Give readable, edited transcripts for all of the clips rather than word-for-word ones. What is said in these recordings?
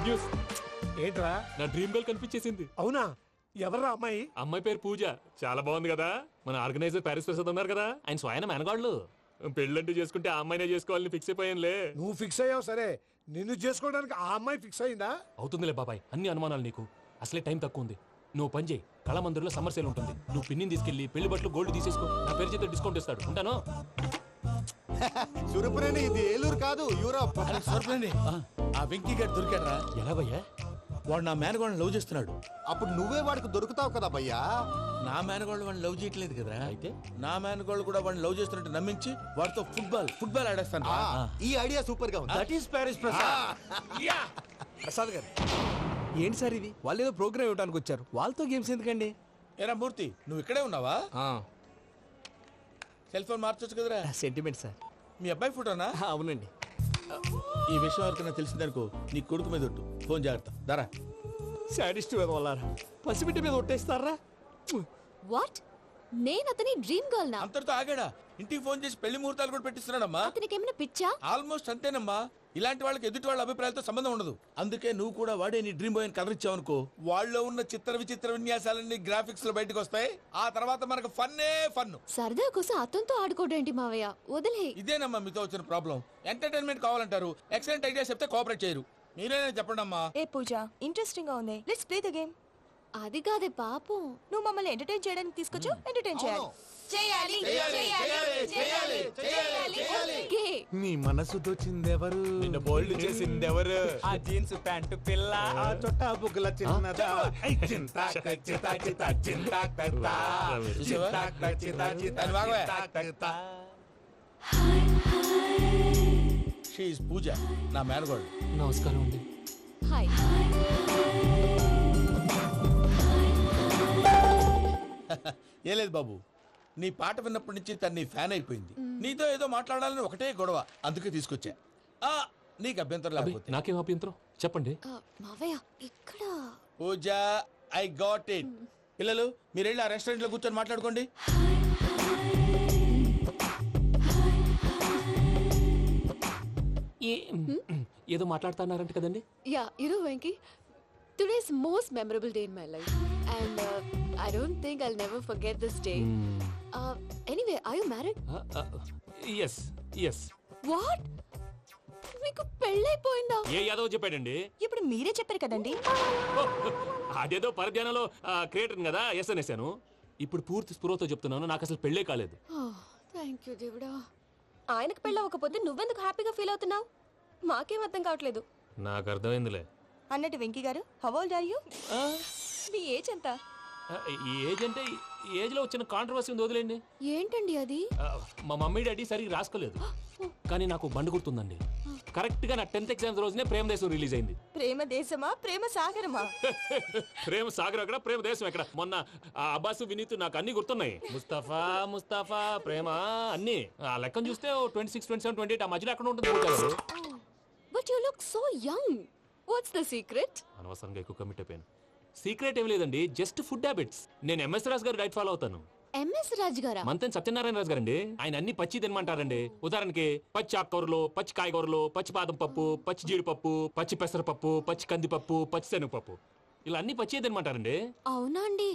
Good news. ఏంట్రా? నా dream girl కనిపించేసింది. అవునా? ఎవరా అమ్మాయి? అమ్మాయి పేరు పూజ. చాలా బాగుంది కదా. మన ఆర్గనైజర్ ప్యారిస్ ప్రసాద్ ఉన్నారు కదా, ఆయన స్వయం మెనగాళ్ళు. పెళ్ళంటూ చేసుకుంటే ఆ అమ్మాయినే చేసుకోవాలని ఫిక్స్ అయిపోయానులే. నువ్వు ఫిక్స్ అయ్యావు సరే, నిన్ను చేసుకోవడానికి ఆ అమ్మాయి ఫిక్స్ అయిందా? అవుతుందిలే బాబాయ్, అన్ని అనుమానాలు నీకు. అసలే టైం తక్కువ ఉంది. నువ్వు పని చేయి, కళామందిర్లో సమ్మర్ సేల్ ఉంటుంది. నువ్వు పిన్నిని తీసుకెళ్లి పెళ్లి బట్టలు గోల్డ్ తీసేసుకో. నా పేరు చేత డిస్కౌంట్ ఇస్తాడు. ఉంటాను. సురపురేని ఇది ఏలూరు కాదు, యూరోప్. సురపురేని ఆ వెంకీ గారు దొరికాడరా? ఎలా భయ్యా? వాడు నా మేనగోళ్ళని లవ్ చేస్తున్నాడు. అప్పుడు నువ్వే వాడికి దొరుకుతావు కదా భయ్యా. నా మేనగోళ్ళు వాడిని లవ్ చేయట్లేదు కదా. అయితే నా మేనగోళ్ళు కూడా వాడిని లవ్ చేస్తున్నట్టు నమ్మించి వాడితో ఫుట్బాల్ ఆడేస్తాను. ఈ ఐడియా సూపర్ గా ఉంది. That is Paris Prasad. Prasad గారు ఏంటి సార్ ఇది? వాళ్ళు ఏదో ప్రోగ్రామ్ ఇవ్వడానికి వచ్చారు, వాళ్ళతో గేమ్స్ ఎందుకండి? ఏరా మూర్తి, నువ్వు ఇక్కడే ఉన్నావా? సెల్ ఫోన్ మార్చొచ్చు కదరా. Sentiment sir. మీ అబ్బాయి ఫోటోనా? అవునండి. ఈ విషయం ఎవరికైనా తెలిసిందనుకో నీ కొడుకు మీద ఒట్టు. ఫోన్ జాగ్రత్త. దారా. సాడిస్ట్ మీద వాళ్ళారా? పసిబిడ్డ మీద ఒట్టేస్తారా? వాట్? నేను అతని డ్రీమ్ గర్ల్ నా? అంతటితో ఆగాడా? ఇంటికి ఫోన్ చేసి పెళ్లి ముహూర్తాలు కూడా పెట్టిస్తున్నాడమ్మా. అతనికి ఏమైనా పిచ్చా? ఆల్మోస్ట్ అంతేనమ్మా. ఇలాంటి వాళ్ళకి ఎదుటి వాళ్ళ అభిప్రాయాలతో సంబంధం ఉండదు. అందుకే నువ్వు కూడా వాడే నీ డ్రీమ్ బాయ్ కవర్ ఇచ్చావనుకో, వాళ్ళలో ఉన్న చిత్ర విచిత్ర విన్యాసాలన్నీ గ్రాఫిక్స్ లో బయటకు వస్తాయి. ఆ తర్వాత మనకు ఫన్నే ఫన్. సరదా కోసం అతనితో ఆడుకోవడేంటి మావయ్య? వదిలే. ఇదేనమ్మా మీతో వచ్చిన ప్రాబ్లం. ఎంటర్టైన్మెంట్ కావాలంటారు, ఎక్సలెంట్ ఐడియా చెప్తే కోఆపరేట్ చేయరు. మీరేనా చెప్పండి అమ్మా. ఏ పూజ, ఇంట్రెస్టింగ్ గా ఉంది. Let's play the game. అది కాదే పాపం. నువ్వు మమ్మల్ని ఎంటర్టైన్ చేయడానికి తీసుకొచ్చు. ఎంటర్టైన్ చేయాలి. ఓకే. నీ మనసు దోచిందెవరు? నిన్న బోల్డ్ చేసింది ఎవరు? ఆ జీన్స్ ప్యాంటు పిల్ల, ఆ చొట్టా బుగ్గల చిన్నదా. చూసావా? దాని భాగమే. She is పూజ, నా మేనగోడు. నమస్కారం అండి. హాయ్. ఏ లేదు బాబు, నీ పాట విన్నప్పటి నుంచి తను నీ ఫ్యాన్ అయిపోయింది. నీతో ఏదో మాట్లాడాలని ఒకటే గొడవ, అందుకే తీసుకొచ్చా. నీకు అభ్యంతరం అబ్బే, లేకపోతే. నాకేం అభ్యంతరం చెప్పండి. మావయ్య ఇక్కడ. పూజ, ఐ గాట్ ఇట్. పిల్లలు మీరు వెళ్ళి ఆ రెస్టారెంట్ లో కూర్చొని మాట్లాడుకోండి. ఏదో మాట్లాడుతున్నారంట కదండి. Yeah, Venky, today's most memorable day in my life and I don't think I'll never forget this day. Anyway, are you married? yes yes. What? మీకు పెళ్ళైపోయిందా? ఏ యాదవ్ చెప్పాడండి? ఇప్పుడు మీరే చెప్పారు కదండి. అదేదో పరధ్యానంలో క్రియేటర్ కదా ఎస్ అనేసాను. ఇప్పుడు పూర్తి స్పృహతో చెప్తున్నాను, నాకు అసలు పెళ్ళే కాలేదు. థ్యాంక్ యూ దేవుడా. ఆయనకు పెళ్ళవకపోతే నువ్వెందుకు హ్యాపీగా ఫీల్ అవుతున్నావు? మాకేం అర్థం కావట్లేదు. నాకు అర్థమైందిలే. అన్నట్టు Venky garu, how old are you? మీ ఏజ్ ఎంత? ఈ ఏజ్ అంటే ఏజ్ లో వచ్చిన కాంట్రవర్సీ ఉంది, వదిలేండి. ఏంటండి అది? మా మమ్మీ డాడీ సరిగ్గా రాసుకోలేదు, కానీ నాకు బండి గుర్తుందండి. కరెక్ట్ గా నా 10th ఎగ్జామ్స్ రోజునే ప్రేమ దేశం రిలీజ్ అయింది. ప్రేమ దేశమా, ప్రేమ సాగరమా? ప్రేమ సాగర్ ఎక్కడ, ప్రేమ దేశం ఎక్కడ? మొన్న అబ్బాసు వినీత్ నాకు అన్ని గుర్తున్నాయి. ముస్తఫా ప్రేమ అన్ని ఆ లెక్కను చూస్తే 26, 27, 28 ఆ మధ్యలో ఎక్కడ ఉంటుంది. But you look so young. What's the secret? అనవసరంగా ఎక్కువ కమిట్ అయిపోయాను. సీక్రెట్ ఏం లేదండి, జస్ట్ ఫుడ్ హ్యాబిట్స్. నేను ఎంఎస్ రాజు గారు డైట్ ఫాలో అవుతాను. ఎంఎస్ రాజ్ గారా? మంతెన్ సత్యనారాయణ రాజు గారండి. ఆయన అన్ని పచ్చి తినమంటారండి. ఉదాహరణకి పచ్చి ఆకుకూరలు, పచ్చి కాయగూరలు, పచ్చి బాదం పప్పు, పచ్చి జీడిపప్పు, పచ్చి పెసరపప్పు, పచ్చి కందిపప్పు, పచ్చి శనగపప్పు, ఇలా అన్ని పచ్చి తినమంటారండి. అవునా అండి?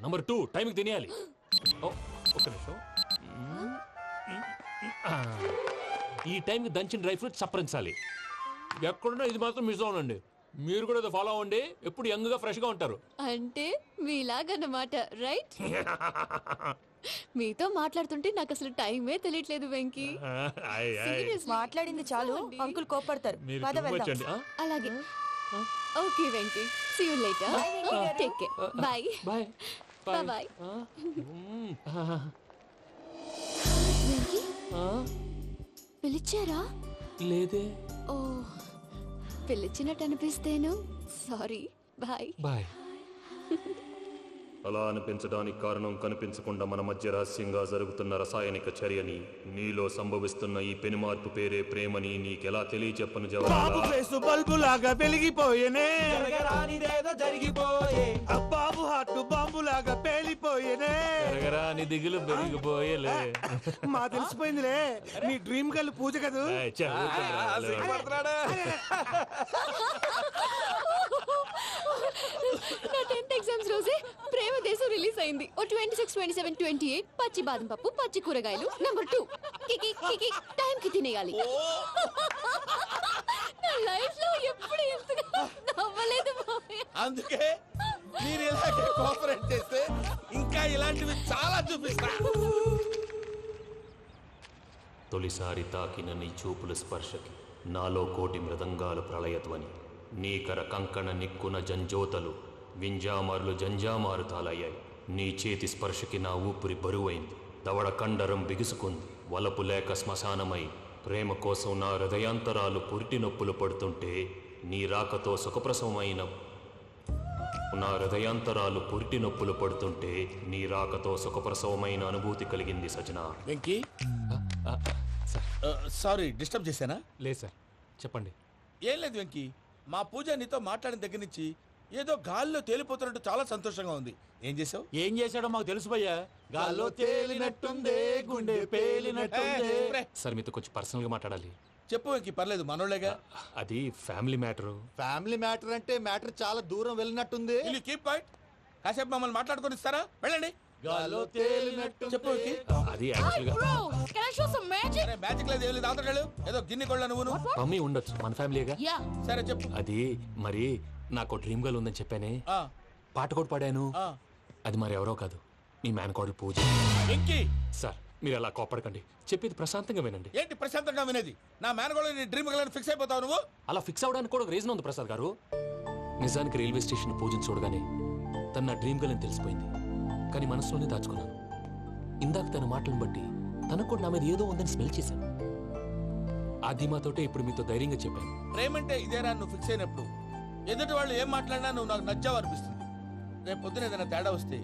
నంబర్ 2, టైంకి తినేయాలి. ఒక్క నిమిషం. ఈ టైంకి దంచిన డ్రై ఫ్రూట్స్ సప్పరించాలి. ఎక్కడున్నా ఇది మాత్రం మిస్ అవునండి. మీరు కూడా ఫాలో అవ్వండి, ఎప్పుడు యంగ్ గా ఫ్రెష్ గా ఉంటారు. అంటే మీలాగన్నమాట, రైట్? మీతో మాట్లాడుతుంటే నాకు అసలు టైమే తెలియట్లేదు వెంకీ. మాట్లాడింది చాలు, అంకుల్ కోపడతారు. పద వెళ్దాం. అలాగే. Okay Venky, see you later. Take care. Bye bye bye. Venky, పిలిచారా? లేదే. ఓ, పిలిచినట్టు అనిపిస్తేను సారీ. Bye bye. అలా అనిపించడానికి కారణం కనిపించకుండా మన మధ్య రహస్యంగా జరుగుతున్న రసాయనిక చర్యని, నీలో సంభవిస్తున్న ఈ పెనుమార్పు పేరే ప్రేమని నీకెలా తెలియచెప్పను జవాబు. బల్బు లాగా వెలిగిపోయేనే, బాబు హార్ట్ బాంబు లాగా పేలిపోయేనే. నీ దిగులు పెరిగిపోయేలే. మా తెలిసిపోయిందిలే, నీ డ్రీమ్ గర్ల్ పూజ కదా. ఎగ్జామ్స్ రోజే ప్రేమ దేశం రిలీజ్ అయింది. ఓ 26, 27, 28 పచ్చి బాదం పప్పు, పచ్చి కూరగాయలు. నంబర్ 2 కికి కికి టైం కి తినేయాలి. నా లైఫ్ లో ఎప్పుడు ఇంతగా నవ్వలేదు మావయ్య. అందుకే మీరు ఇలాగే కోఆపరేట్ చేస్తే ఇంకా ఇలాంటివి చాలా చూపిస్తా. తొలిసారి తాకిన నీ చూపుల స్పర్శకి నాలో కోటి మృదంగాలు ప్రళయధ్వని. నీకర కంకణ నిక్కున జంజోతలు వింజామారులు జంజామారు తాలయ్యాయి. నీ చేతి స్పర్శకి నా ఊపిరి బరువైంది. దవడ కండరం బిగుసుకుంది. వలపు లేక శ్మశానమై ప్రేమ కోసం నా హృదయాంతరాలు పురిటి నొప్పులు పడుతుంటే నీ రాకతో సుఖప్రసవమైన నా హృదయాంతరాలు పురిటి నొప్పులు పడుతుంటే నీ రాకతో సుఖప్రసవమైన అనుభూతి కలిగింది సజనా. వెంకీ సారీ డిస్టర్బ్ చేశానా? లేదు సార్, చెప్పండి. ఏం లేదు వెంకీ, మా పూజ నీతో మాట్లాడిన దగ్గర నుంచి ఏదో గాల్లో తేలిపోతున్నట్టు చాలా సంతోషంగా ఉంది. ఏం చేసావు? ఏం చేశాడో మాకు తెలుసు భయ్యా. గాల్లో తేలినట్టుందే, గుండె పేలినట్టుందే. సార్ మీతో కొంచెం పర్సనల్గా మాట్లాడాలి. చెప్పు వెంకీ, పర్లేదు మనోళ్ళేగా. అది ఫ్యామిలీ మ్యాటరు. ఫ్యామిలీ మ్యాటర్ అంటే మ్యాటర్ చాలా దూరం వెళ్ళినట్టుంది. Keep point. కాసేపు మమ్మల్ని మాట్లాడుకొని ఇస్తారా? వెళ్ళండి. గాల్లో తేలినట్టు చెప్పు వెంకీ. అది యాక్చువల్గా Bro, can I show some magic? అరే మ్యాజిక్ లేదు, ఏం లేదు, ఆతడాలు ఏదో గిన్నె కొళ్ళ నువ్వు. మమ్మీ ఉండొచ్చు, మన ఫ్యామిలీగా. Yeah. సరే చెప్పు. అది మరి నాకు డ్రీమ్ గర్ల్ ఉందని చెప్పానే, ఆ, పాట కూడా పాడాను. ఆ. అది మరి ఎవరో కాదు, మీ మేనకోడలు పూజ. వెంకీ సార్ మీరు అలా కోపడకండి, చెప్పేది ప్రశాంతంగా వినండి. ఏంటి ప్రశాంతంగా వినేది? నా మేనగోళ్ళ నీ డ్రీమ్ గలని ఫిక్స్ అయిపోతావు నువ్వు. అలా ఫిక్స్ అవడానికి కూడా ఒక రీజన్ ఉంది ప్రసాద్ గారు. నిజానికి రైల్వే స్టేషన్ పూజను చూడగానే తన నా డ్రీమ్ గర్ల్ అని తెలిసిపోయింది. కానీ మనసులోనే దాచుకున్నాను. ఇందాక తన మాటలను బట్టి తనకు కూడా నా మీద ఏదో ఉందని స్మెల్ చేశాను. ఆ ధీమాతోటే ఇప్పుడు మీతో ధైర్యంగా చెప్పాను. ప్రేమంటే ఇదేరా నువ్వు ఫిక్స్ అయినప్పుడు ఎదుటి వాళ్ళు ఏం మాట్లాడినా నువ్వు నాకు నచ్చావు అనిపిస్తుంది. రేపు పొద్దున ఏదైనా తేడా వస్తే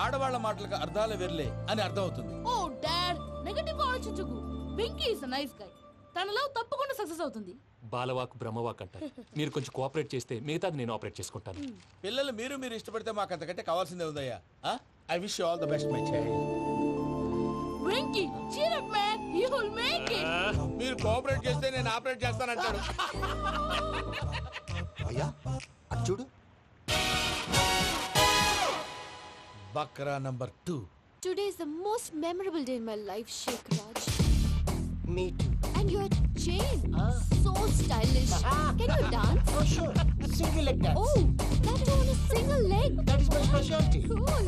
ఆడవాళ్ల మాటలకు అర్థాలే వెర్లే అని అర్థం అవుతుంది. Oh, Dad, నెగటివ్ ఆలోచించకు. Venky is a nice guy. తన లవ్ తప్పకుండా సక్సెస్ అవుతుంది. బాలవాక్ బ్రహ్మవాక్ అంటారు. మీరు కొంచెం కోఆపరేట్ చేస్తే మిగతాది నేను ఆపరేట్ చేసుకుంటాను. పిల్లలు మీరు ఇష్టపడితే మాకు అంతకంటే కావాల్సిందే ఉందయ్యా. I wish you all the best my child. Venky, cheer up man, you will make it. మీరు కోఆపరేట్ చేస్తే నేను ఆపరేట్ చేస్తానంటాడు. అయ్యా అటు చూడు. Bakra number 2. Today is the most memorable day in my life, Sheikh Raj. Me too. And your chain, so stylish. Can you dance? Oh, sure. Single leg dance. Oh, that is on a single leg. That is my specialty. Cool.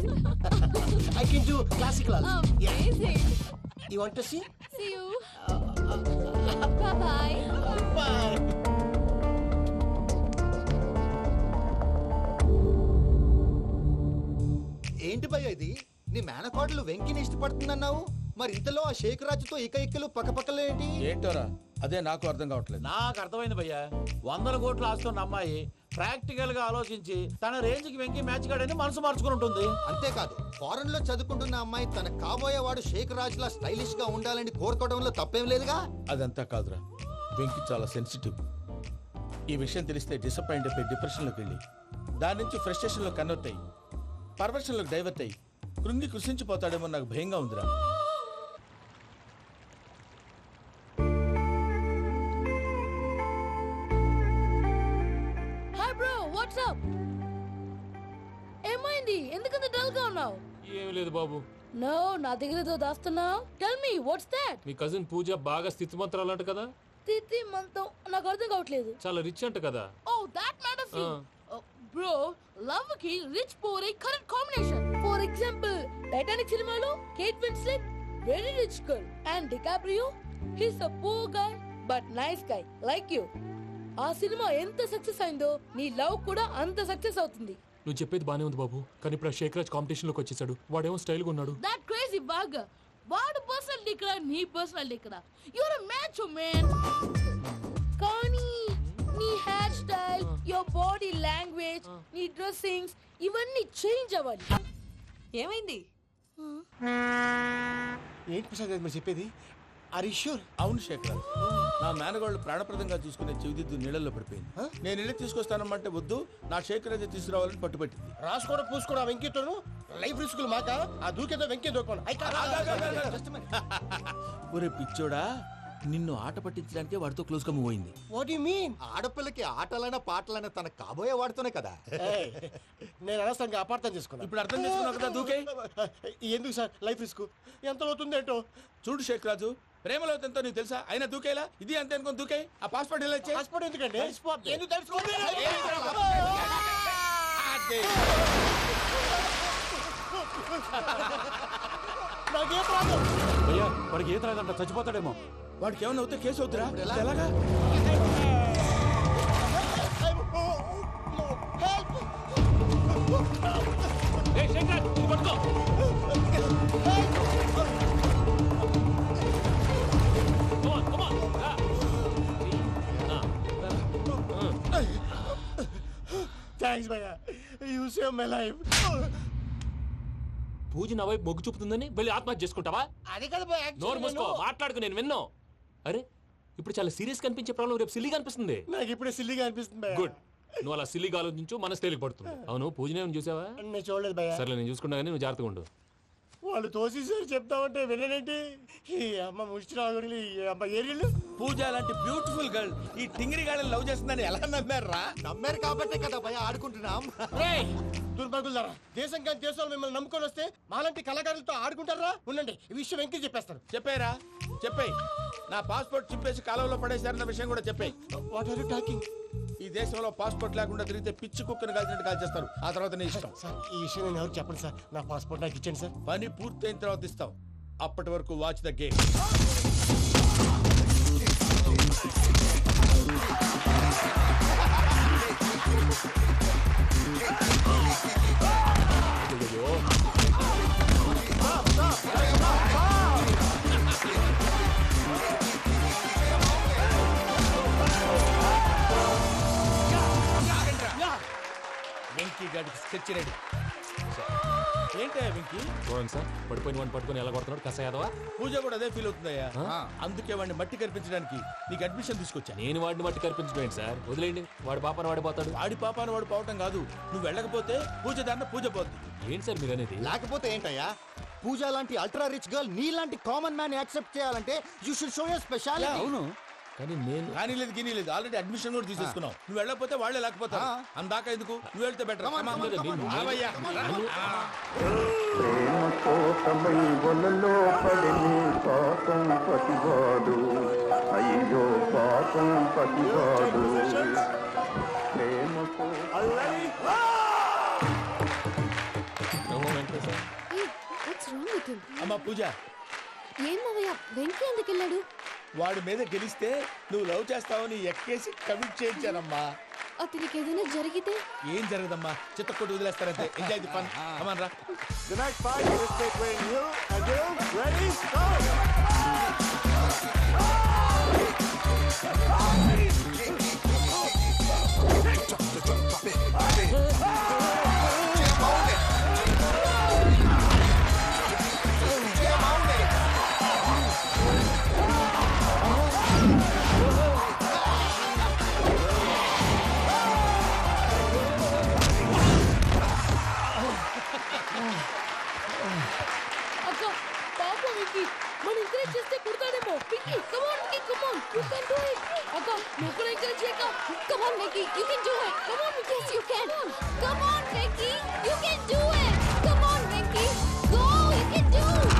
I can do classical also. Amazing. You want to see? See you. Bye-bye. Bye. ఏంటి భయ్య ఇది? నీ మేనకోడలు వెంకిని ఇష్టపడుతుందన్నావు, మరి ఇంతలో ఆ షేక్ రాజుతో ఇకలు పక్కపక్కలు ఏంటి? ఏంటోరా అదే నాకు అర్థం కావట్లేదు. నాకు అర్థమైంది భయ్యా. 100 కోట్లు ఆస్తున్న అమ్మాయి ప్రాక్టికల్ గా ఆలోచించి తన రేంజ్ కి వెంకి మ్యాచ్ కాడని మనసు మార్చుకుని ఉంటుంది. అంతేకాదు, ఫారెన్ లో చదువుకుంటున్న అమ్మాయి తన కాబోయేవాడు షేక్ రాజ్ లా స్టైలిష్ గా ఉండాలని కోరుకోవడంలో తప్పేం లేదుగా. అదంతా కాదురా, వెంకి చాలా సెన్సిటివ్. ఈ విషయం తెలిస్తే డిసప్పాయింట్ అయిపోయి డిప్రెషన్లోకి వెళ్ళి దాని నుంచి ఫ్రస్ట్రేషన్లో కన్వర్ట్ అయ్యి పర్వర్షన్లోకి డైవర్ట్ అయ్యి కృంగి కృషించిపోతాడేమో నాకు భయంగా ఉందిరా. Hi bro, what's up? ఏమైంది? ఎందుకంత డల్ గా ఉన్నావు? ఏమీ లేదు బాబు. No, నా దగ్గర ఏదో దాస్తున్నావు. Tell me, what's that? మీ కజిన్ పూజ బాగా స్థితిమంతరాలు అంట కదా. తిత్తి మంతం నాకు అర్థం కావట్లేదు. చాలా రిచ్ అంట కదా. Oh, that matter thing. Bro, love కి rich poor correct combination. For example, Titanic సినిమాలో Kate Winslet very rich girl and DiCaprio he's a poor guy but nice guy like you. ఆ సినిమా ఎంత సక్సెస్ అయిందో నీ love కూడా అంత success అవుతుంది. నువ్వు చెప్పేది బానే ఉంది బాబు, కానీ ఇప్పుడు షేక్ రాజ్ కాంపిటీషన్ లోకి వచ్చేసాడు. వాడేమో స్టైల్ గా ఉన్నాడు. That crazy bug. వాడు పర్సనల్ ఇక్కడ, నీ పర్సనల్ ఇక్కడ. You are a match man. కానీ నీ hair style, your body language, నీ డ్రెస్సింగ్స్ ఇవన్నీ చేంజ్ అవ్వాలి. ఏమైంది? ఏంటి ప్రసాద్ గారు మీరు చెప్పేది? Are you sure? అవును శేఖర్, నా మేనగోళ్ళు ప్రాణప్రదంగా చూసుకునే చెవిదిద్దు నీళ్ళల్లో పడిపోయింది. నేను ఇల్లు తీసుకొస్తానమ్మంటే వద్దు, నా శేఖర్ అయితే తీసుకురావాలని పట్టుబట్టింది. రాసుకోవడం పూసుకోవడం వెంకీతోను లైఫ్ రిస్కులు మాక. ఆ దూకేదో వెంకీ దూకోండి. ఒరే పిచ్చోడా, నిన్ను ఆట పట్టించడానికే వాడితో క్లోజ్ గా మూవ్ అయింది. What you mean? ఆడపిల్లకి ఆటలైనా పాటలైనా తన కాబోయే వాడుతూనే కదా. నేను అనవసరంగా అపార్థం చేసుకున్నా. ఇప్పుడు అర్థం చేసుకున్నావు కదా దూకే. ఎందుకు సార్ లైఫ్ రిస్క్ ఎంత అవుతుంది ఏంటో. చూడు షేక్ రాజు, ప్రేమలో ఎంతో నీకు తెలుసా? అయినా దూకేలా ఇది అంతే అనుకుని దూకే. ఆ పాస్పోర్ట్ ఎలా ఇచ్చే? పాస్పోర్ట్ ఎందుకండి? ఎందుకు తెలుసుకోండి? నాకేం ప్రాబ్లం? భయ్యా వాడికి ఈత రాదంట, చచ్చిపోతాడేమో. వాడికి ఏమైనా అవుతే కేసు అవుతురా? ఎలాగా? థ్యాంక్స్ భయ్యా, యు సేవ్ మై లైఫ్. పూజ నా వైపు మొగ్గు చూపుతుందని వెళ్ళి ఆత్మహత్య చేసుకుంటావా? అది కదా భయ్యా, నోరు మూసుకో, మాట్లాడుకు, నేను విన్నాను. అరే ఇప్పుడు చాలా సీరియస్ కనిపించే ప్రాబ్లం రేపు సిల్లీగా అనిపిస్తుంది. నాకు ఇప్పుడే సిల్లిగా అనిపిస్తుంది భయ్యా. గుడ్, నువ్వు అలా సిల్లీగా ఆలోచించు, మనసు తేలిక పడుతుంది. అవును పూజనే చూసావా? నేను చూడలేదు భయ్యా. సర్లే నేను చూసుకున్నా కానీ నువ్వు జాగ్రత్తగా ఉండు. వాళ్ళు తోసేసారు చెప్తామంటే విననేంటి? ఈ అమ్మ ముష్టి ఈ అమ్మ ఏరియలు. పూజ లాంటి బ్యూటిఫుల్ గర్ల్ ఈ టింగిరి గాళ్ళని లవ్ చేస్తుందని ఎలా నమ్మారా? నమ్మారు కాబట్టే కదా భయ ఆడుకుంటున్నాం. దుర్భగులారా, దేశం కానీ దేశాలు మిమ్మల్ని నమ్ముకొని వస్తే మాలాంటి కళాకారులతో ఆడుకుంటారా? ఉండండి, ఈ విషయం వెంకీ చెప్పేస్తారు. చెప్పారా? చెప్పేయ్. నా పాస్పోర్ట్ చింపేసి కాలువలో పడేశారన్న విషయం కూడా చెప్పేయ్. What are you talking? ఈ దేశంలో పాస్పోర్ట్ లేకుండా తిరిగితే పిచ్చి కుక్కను కాల్చినట్టు కాల్చేస్తారు. ఆ తర్వాత నీ ఇష్టం. సార్ ఈ విషయం నేను ఎవరు చెప్పండి సార్. నా పాస్పోర్ట్ నాకు ఇచ్చండి సార్. పని పూర్తయిన తర్వాత ఇస్తాం. అప్పటి వరకు వాచ్ ద గేమ్. వెంకీ గాడికి స్కెచ్ రెడీ. ఏంటయ్యా వెంకీ? చూడండి సార్, పడిపోయిన వాడిని పట్టుకొని ఎలా కొడుతున్నాడు కస యాదవా. పూజ కూడా అదే ఫీల్ అవుతుందయ్యా. అందుకే వాడిని మట్టి కనిపించడానికి నీకు అడ్మిషన్ తీసుకొచ్చా. నేను వాడిని మట్టి కనిపించడం సార్, వదిలేండి. వాడి పాపను వాడిపోతాడు. వాడి పాపాను వాడు పోవటం కాదు, నువ్వు వెళ్ళకపోతే పూజ దాన్న పూజ పోద్ది. ఏంటి సార్ మీరు అనేది? లేకపోతే ఏంటయ్యా, పూజ లాంటి అల్ట్రా రిచ్ గర్ల్ నీ లాంటి కామన్ మ్యాన్ యాక్సెప్ట్ చేయాలంటే you should show your speciality. అవును, కానీ నేను కానీ లేదు గిని లేదు, ఆల్రెడీ అడ్మిషన్ కూడా తీసేసుకున్నావు. నువ్వు వెళ్ళకపోతే వాళ్ళే లేకపోతారు. అందాక ఎందుకు, నువ్వు వెళ్తే బెటర్. ప్రేమ కోసమై వలలో పడిని పాపం పతివాడు, అయ్యో పాపం పతివాడు. ప్రేమ Hey, what's wrong with him? అమ్మా పూజ, ఏం మావయ్య, వెంకీ ఎందుకు వెళ్ళాడు? వాడి మీద గెలిస్తే నువ్వు లవ్ చేస్తావని ఎక్కేసి కమిట్ చేయించానమ్మా. అతనికి ఏదైనా జరిగితే? ఏం జరగదమ్మా, చిత్త కొట్టి వదిలేస్తారంటే. Enjoy the fun. కమాన్ రా. The night fight is between you and you. Ready? Go! అక్క పాప వెంకీ మన ఎంకరేజ్ చేస్తే కుడతాడేమో. Venky come on Venky, come on, you can do it. అక్క నువ్వు కూడా ఎంకరేజ్ చేయక. Come on, Vicky, you can do it. Come on, yes, you can. Come on, Vicky, you can do it. Come on, Vicky, go, you can do it.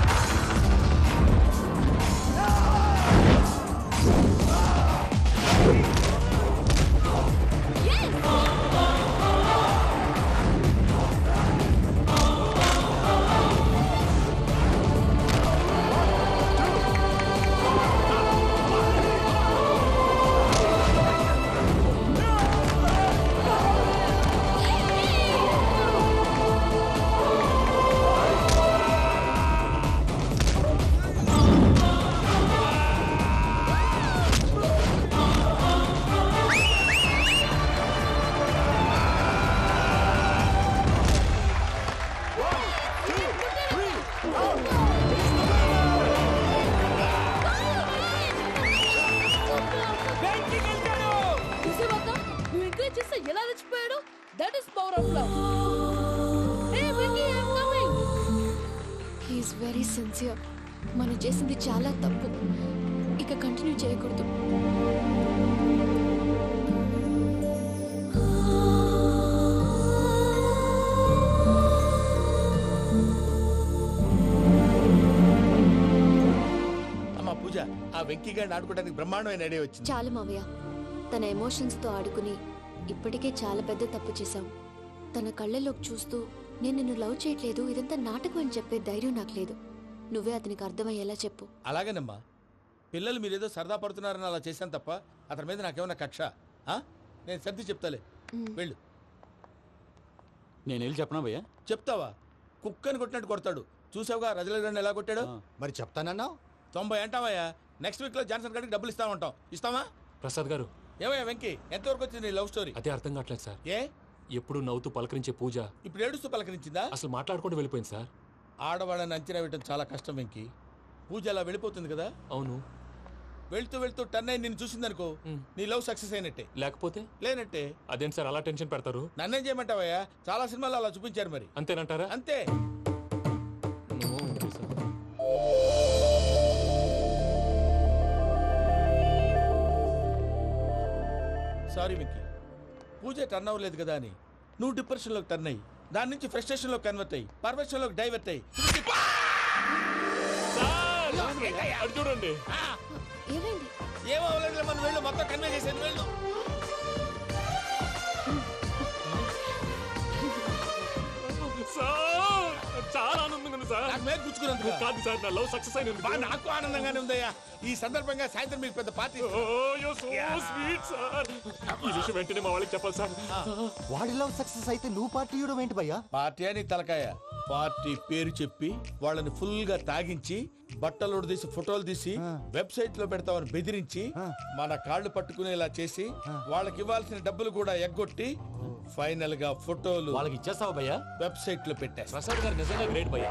Yes. చూసావా నువ్వు encourage చేస్తే ఎలా రెచ్చిపోయాడు? That is power of love. Hey Venky, I am coming. He is very sincere. మనం చేసింది చాలా తప్పు. ఇక కంటిన్యూ చేయకూడదు. అమ్మా పూజ, ఆ వెంకీ గారిని ఆడుకోవడానికి బ్రహ్మాండమైన ఐడియా వచ్చింది. చాలు మావయ్య, తన ఎమోషన్స్తో ఆడుకుని ఇప్పటికే చాలా పెద్ద తప్పు చేశాం. తన కళ్ళలోకి చూస్తూ నేను నిన్ను లవ్ చేయట్లేదు, ఇదంతా నాటకం అని చెప్పే ధైర్యం నాకు లేదు. నువ్వే అతనికి అర్థమయ్యేలా చెప్పు. అలాగేనమ్మా, పిల్లలు మీరేదో సరదా పడుతున్నారని అలా చేశాను తప్ప అతని మీద నాకేమన్నా కక్ష? నేను సర్ది చెప్తాలే, వెళ్ళు. నేను వెళ్ళి చెప్పనా భయ్యా? చెప్తావా? కుక్కని కొట్టినట్టు కొడతాడు. చూసావుగా రజలగడ్డని ఎలా కొట్టాడు? మరి చెప్తానన్నావు. 90 అంటావయ్యా. నెక్స్ట్ వీక్ లో జాన్సన్ గారికి డబ్బులు ఇస్తామంటాం. ఇస్తావా? ప్రసాద్ గారు, ఏమయ్యా వెంకీ, ఎంతవరకు వచ్చింది నీ లవ్ స్టోరీ? అదే అర్థం కావట్లేదు సార్. ఏ ఎప్పుడు నవ్వుతూ పలకరించే పూజ ఇప్పుడు ఏడుస్తూ పలకరించిందా? అసలు మాట్లాడుకుంటూ వెళ్ళిపోయింది సార్. ఆడవాళ్ళని అంచనా వేయటం చాలా కష్టం వెంకీ. పూజ అలా వెళ్ళిపోతుంది కదా. అవును. వెళ్తూ వెళ్తూ టర్న్ అయి నిన్ను చూసిందనుకో, నీ లవ్ సక్సెస్ అయినట్టే. లేకపోతే లేనట్టే. అదేం సార్ అలా టెన్షన్ పెడతారు? నన్నేం చేయమంటావయ్యా? చాలా సినిమాలు అలా చూపించారు మరి. అంతేనంటారా? అంతే. సారీ వెంకీ, పూజ టర్న్ అవ్వలేదు కదా అని నువ్వు డిప్రెషన్ లోకి టర్న్ అయ్యి దాని నుంచి ఫ్రస్ట్రేషన్ లో కన్వర్ట్ అయ్యి పర్వర్షన్ లోకి డైవర్ట్ అయ్యి చూడండి. ఏమైంది? ఏమో అవ్వలేదు, మనం వెళ్ళు, మొత్తం కన్వే చేసేది వెళ్ళు. చాలా ఆనందంగా ఉంది సార్. నాకు మేలు గుచ్చుకున్నందుకు కాదు సార్, నా లవ్ సక్సెస్ అయినందుకు. నాకు ఆనందంగానే ఉందయ్యా. ఈ సందర్భంగా సాయంత్రం మీకు పెద్ద పార్టీ. Sweet sir. ఈ విషయం వెంటనే మా వాళ్ళకి చెప్పాలి సార్. వాడి లవ్ సక్సెస్ అయితే నువ్వు పార్టీ ఇవ్వడం ఏంటి భయ్యా? పార్టీ అని తలకాయ. పార్టీ పేరు చెప్పి వాళ్ళని ఫుల్ గా తాగించి బట్టలు తీసి ఫోటోలు తీసి వెబ్సైట్ లో పెడతామని బెదిరించి మన కాళ్ళు పట్టుకునేలా చేసి వాళ్ళకి ఇవ్వాల్సిన డబ్బులు కూడా ఎగ్గొట్టి ఫైనల్ గా ఫోటోలు వాళ్ళకి ఇచ్చేస్తావా భయ్యా? వెబ్సైట్ లో పెట్టేస్తా. ప్రసాద్ గారు నిజంగా గ్రేట్ భయ్యా.